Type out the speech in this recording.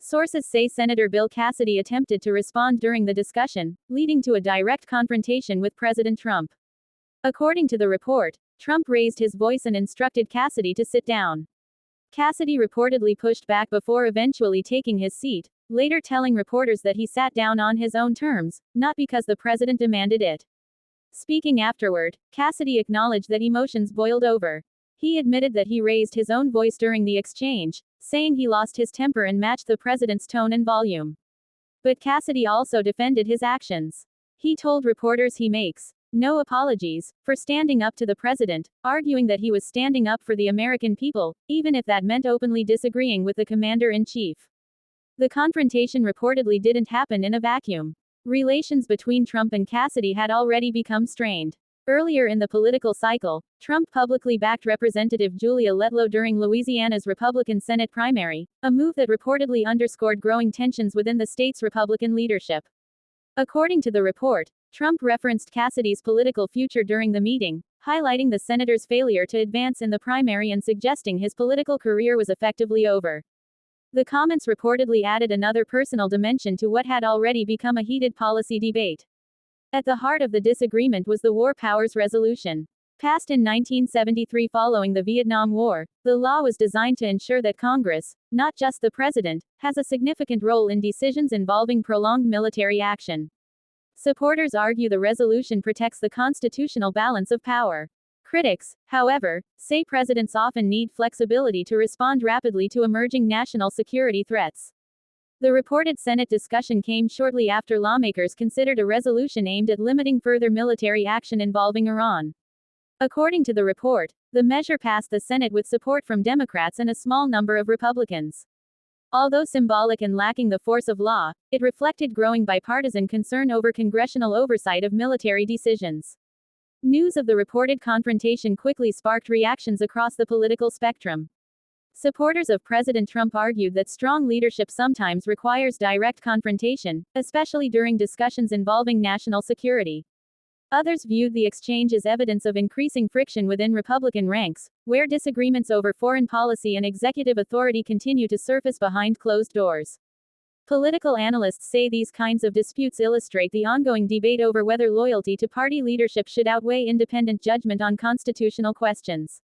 Sources say Senator Bill Cassidy attempted to respond during the discussion, leading to a direct confrontation with President Trump. According to the report, Trump raised his voice and instructed Cassidy to sit down. Cassidy reportedly pushed back before eventually taking his seat, later telling reporters that he sat down on his own terms, not because the president demanded it. Speaking afterward, Cassidy acknowledged that emotions boiled over. He admitted that he raised his own voice during the exchange, saying he lost his temper and matched the president's tone and volume. But Cassidy also defended his actions. He told reporters he makes no apologies for standing up to the president, arguing that he was standing up for the American people, even if that meant openly disagreeing with the commander-in-chief. The confrontation reportedly didn't happen in a vacuum. Relations between Trump and Cassidy had already become strained. Earlier in the political cycle, Trump publicly backed Representative Julia Letlow during Louisiana's Republican Senate primary, a move that reportedly underscored growing tensions within the state's Republican leadership. According to the report, Trump referenced Cassidy's political future during the meeting, highlighting the senator's failure to advance in the primary and suggesting his political career was effectively over. The comments reportedly added another personal dimension to what had already become a heated policy debate. At the heart of the disagreement was the War Powers Resolution. Passed in 1973 following the Vietnam War, the law was designed to ensure that Congress, not just the president, has a significant role in decisions involving prolonged military action. Supporters argue the resolution protects the constitutional balance of power. Critics, however, say presidents often need flexibility to respond rapidly to emerging national security threats. The reported Senate discussion came shortly after lawmakers considered a resolution aimed at limiting further military action involving Iran. According to the report, the measure passed the Senate with support from Democrats and a small number of Republicans. Although symbolic and lacking the force of law, it reflected growing bipartisan concern over congressional oversight of military decisions. News of the reported confrontation quickly sparked reactions across the political spectrum. Supporters of President Trump argued that strong leadership sometimes requires direct confrontation, especially during discussions involving national security. Others viewed the exchange as evidence of increasing friction within Republican ranks, where disagreements over foreign policy and executive authority continue to surface behind closed doors. Political analysts say these kinds of disputes illustrate the ongoing debate over whether loyalty to party leadership should outweigh independent judgment on constitutional questions.